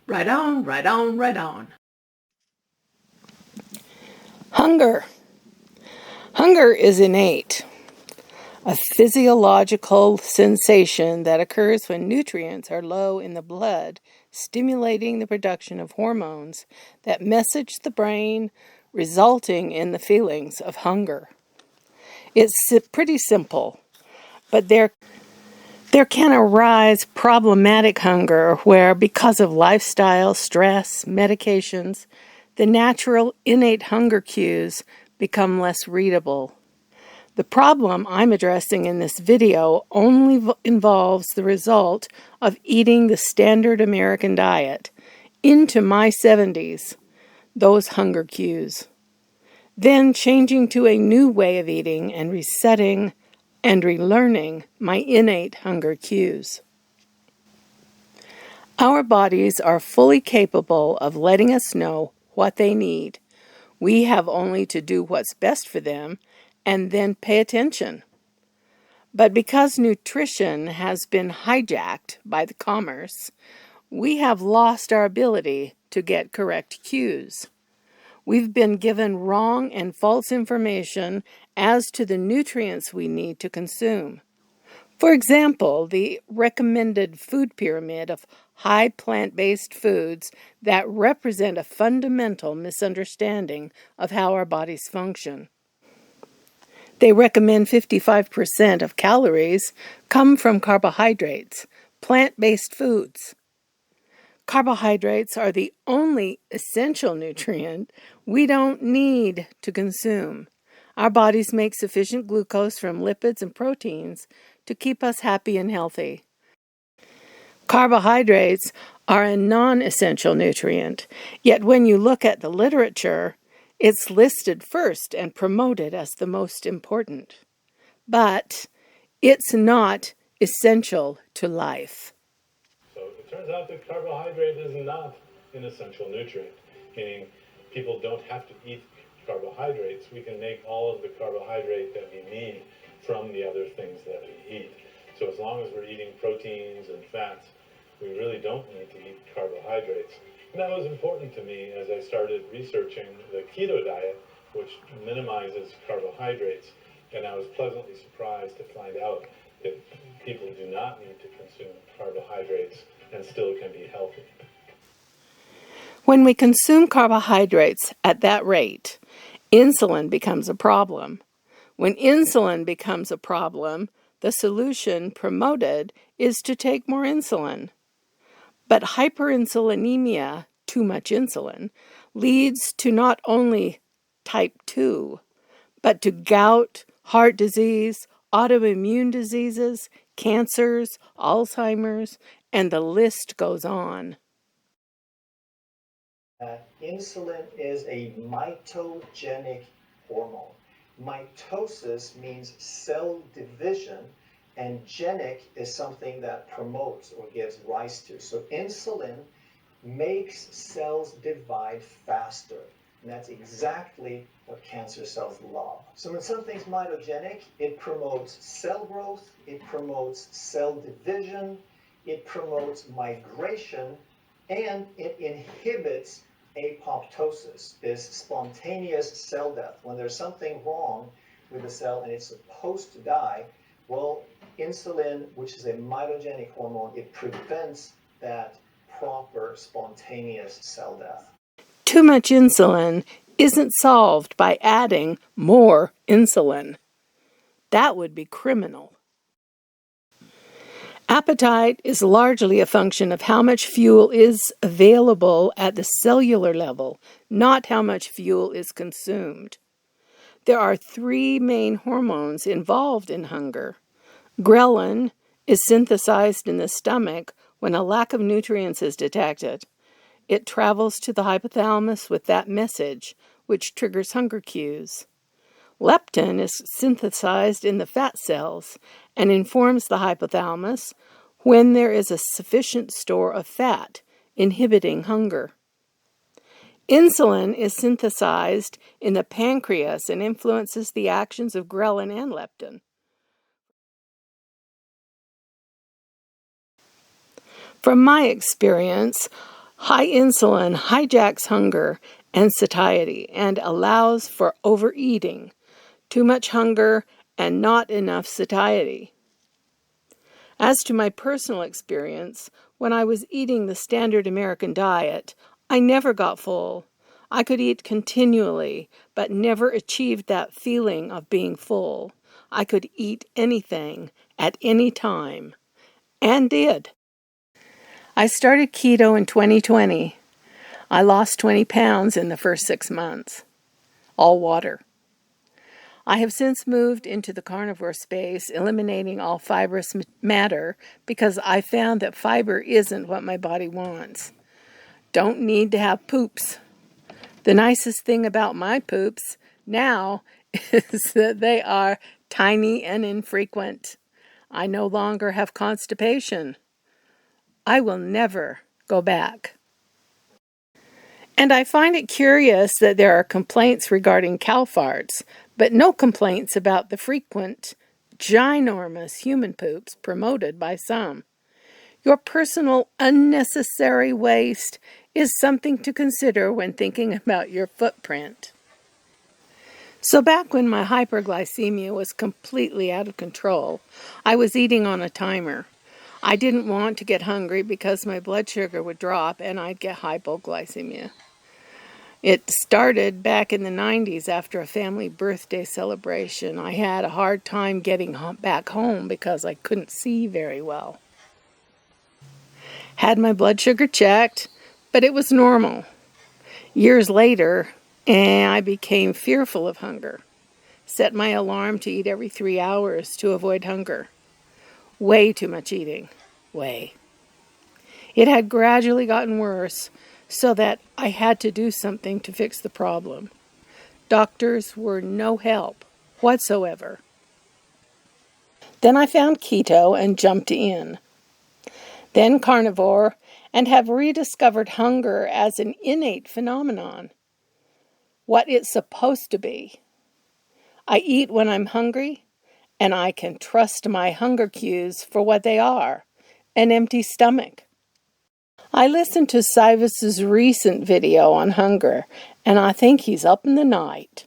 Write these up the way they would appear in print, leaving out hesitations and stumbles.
Right on, right on, right on. Hunger. Hunger is innate, a physiological sensation that occurs when nutrients are low in the blood, stimulating the production of hormones that message the brain, resulting in the feelings of hunger. It's pretty simple, but there can arise problematic hunger where, because of lifestyle, stress, medications, the natural innate hunger cues become less readable. The problem I'm addressing in this video only involves the result of eating the standard American diet into my 70s, those hunger cues. Then changing to a new way of eating and resetting and relearning my innate hunger cues. Our bodies are fully capable of letting us know what they need. We have only to do what's best for them and then pay attention. But because nutrition has been hijacked by the commerce, we have lost our ability to get correct cues. We've been given wrong and false information as to the nutrients we need to consume. For example, the recommended food pyramid of high plant-based foods that represent a fundamental misunderstanding of how our bodies function. They recommend 55% of calories come from carbohydrates, plant-based foods. Carbohydrates are the only essential nutrient we don't need to consume. Our bodies make sufficient glucose from lipids and proteins to keep us happy and healthy. Carbohydrates are a non-essential nutrient, yet when you look at the literature, it's listed first and promoted as the most important. But it's not essential to life. So it turns out that carbohydrate is not an essential nutrient, meaning people don't have to eat carbohydrates. We can make all of the carbohydrate that we need from the other things that we eat. So as long as we're eating proteins and fats, we really don't need to eat carbohydrates. And that was important to me as I started researching the keto diet, which minimizes carbohydrates. And I was pleasantly surprised to find out that people do not need to consume carbohydrates and still can be healthy. When we consume carbohydrates at that rate, insulin becomes a problem. When insulin becomes a problem, the solution promoted is to take more insulin. But hyperinsulinemia, too much insulin, leads to not only type 2, but to gout, heart disease, autoimmune diseases, cancers, Alzheimer's, and the list goes on. Insulin is a mitogenic hormone. Mitosis means cell division, and genic is something that promotes or gives rise to. So insulin makes cells divide faster. And that's exactly what cancer cells love. So when something's mitogenic, it promotes cell growth, it promotes cell division, it promotes migration, and it inhibits apoptosis, this spontaneous cell death. When there's something wrong with the cell and it's supposed to die, well, insulin, which is a mitogenic hormone, it prevents that proper spontaneous cell death. Too much insulin isn't solved by adding more insulin. That would be criminal. Appetite is largely a function of how much fuel is available at the cellular level, not how much fuel is consumed. There are 3 main hormones involved in hunger. Ghrelin is synthesized in the stomach when a lack of nutrients is detected. It travels to the hypothalamus with that message, which triggers hunger cues. Leptin is synthesized in the fat cells and informs the hypothalamus when there is a sufficient store of fat, inhibiting hunger. Insulin is synthesized in the pancreas and influences the actions of ghrelin and leptin. From my experience, High insulin hijacks hunger and satiety and allows for overeating, too much hunger, and not enough satiety. As to my personal experience, when I was eating the standard American diet, I never got full. I could eat continually, but never achieved that feeling of being full. I could eat anything at any time, and did. I started keto in 2020. I lost 20 pounds in the first 6 months. All water. I have since moved into the carnivore space, eliminating all fibrous matter because I found that fiber isn't what my body wants. Don't need to have poops. The nicest thing about my poops now is that they are tiny and infrequent. I no longer have constipation. I will never go back. And I find it curious that there are complaints regarding cow farts, but no complaints about the frequent, ginormous human poops promoted by some. Your personal unnecessary waste is something to consider when thinking about your footprint. So back when my hyperglycemia was completely out of control, I was eating on a timer. I didn't want to get hungry because my blood sugar would drop and I'd get hypoglycemia. It started back in the 90s after a family birthday celebration. I had a hard time getting back home because I couldn't see very well. Had my blood sugar checked, but it was normal. Years later, I became fearful of hunger. Set my alarm to eat every 3 hours to avoid hunger. Way too much eating. Way. It had gradually gotten worse, so that I had to do something to fix the problem. Doctors were no help whatsoever. Then I found keto and jumped in. Then carnivore, and have rediscovered hunger as an innate phenomenon. What it's supposed to be. I eat when I'm hungry, and I can trust my hunger cues for what they are, an empty stomach. I listened to Cyrus's recent video on hunger, and I think he's up in the night.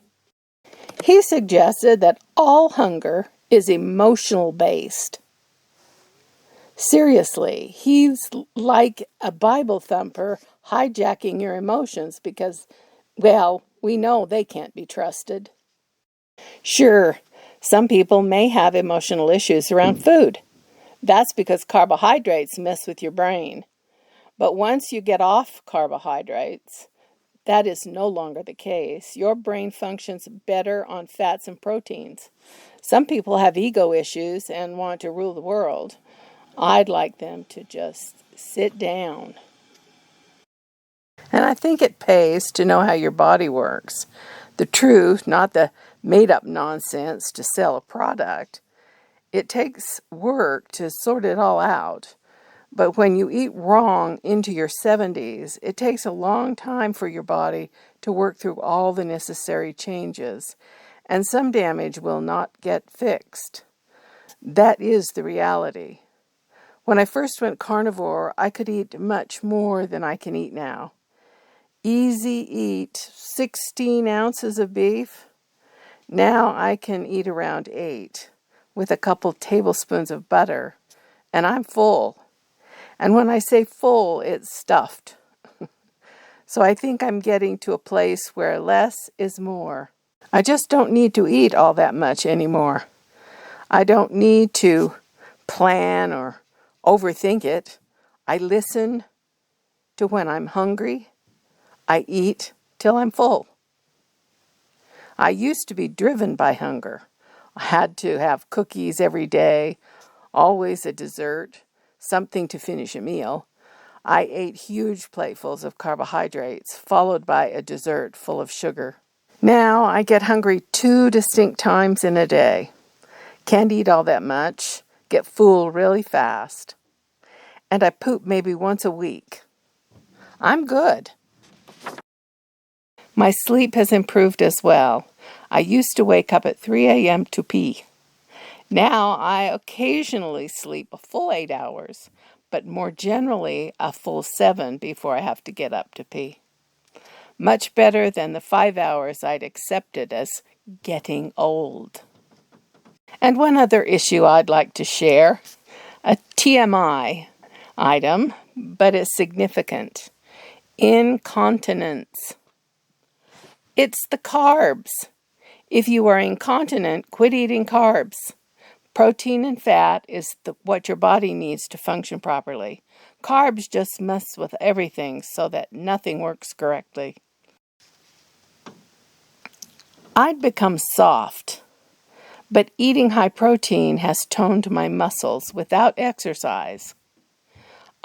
He suggested that all hunger is emotional based. Seriously, he's like a Bible thumper hijacking your emotions because, well, we know they can't be trusted. Sure, some people may have emotional issues around food. That's because carbohydrates mess with your brain. But once you get off carbohydrates, that is no longer the case. Your brain functions better on fats and proteins. Some people have ego issues and want to rule the world. I'd like them to just sit down. And I think it pays to know how your body works. The truth, not the made-up nonsense to sell a product. It takes work to sort it all out. But when you eat wrong into your 70s, it takes a long time for your body to work through all the necessary changes, and some damage will not get fixed. That is the reality. When I first went carnivore, I could eat much more than I can eat now. Easy eat 16 ounces of beef. Now I can eat around 8 with a couple tablespoons of butter, and I'm full. And when I say full, it's stuffed. So I think I'm getting to a place where less is more. I just don't need to eat all that much anymore. I don't need to plan or overthink it. I listen to when I'm hungry. I eat till I'm full. I used to be driven by hunger. I had to have cookies every day, always a dessert, something to finish a meal. I ate huge platefuls of carbohydrates, followed by a dessert full of sugar. Now I get hungry 2 distinct times in a day. Can't eat all that much, get full really fast, and I poop maybe once a week. I'm good. My sleep has improved as well. I used to wake up at 3 a.m. to pee. Now I occasionally sleep a full 8 hours, but more generally a full 7 before I have to get up to pee. Much better than the 5 hours I'd accepted as getting old. And one other issue I'd like to share, a TMI item, but it's significant. Incontinence. It's the carbs. If you are incontinent, quit eating carbs. Protein and fat is what your body needs to function properly. Carbs just mess with everything so that nothing works correctly. I'd become soft, but eating high protein has toned my muscles without exercise.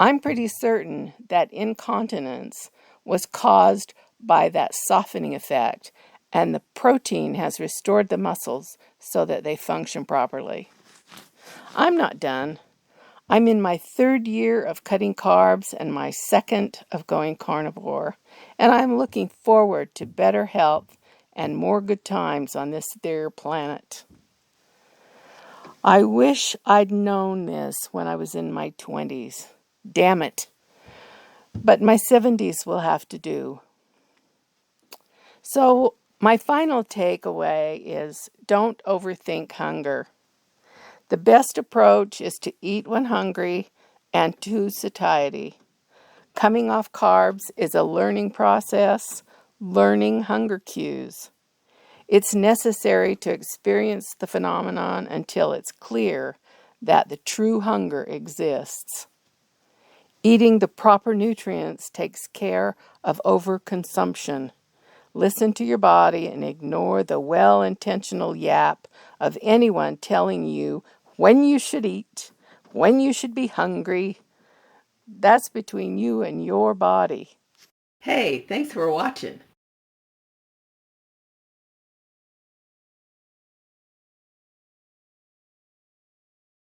I'm pretty certain that incontinence was caused by that softening effect, and the protein has restored the muscles so that they function properly. I'm not done. I'm in my 3rd year of cutting carbs and my 2nd of going carnivore, and I'm looking forward to better health and more good times on this there planet. I wish I'd known this when I was in my 20s. Damn it. But my 70s will have to do. So my final takeaway is don't overthink hunger. The best approach is to eat when hungry and to satiety. Coming off carbs is a learning process, learning hunger cues. It's necessary to experience the phenomenon until it's clear that the true hunger exists. Eating the proper nutrients takes care of overconsumption. Listen to your body and ignore the well-intentional yap of anyone telling you when you should eat, when you should be hungry. That's between you and your body. Hey, thanks for watching.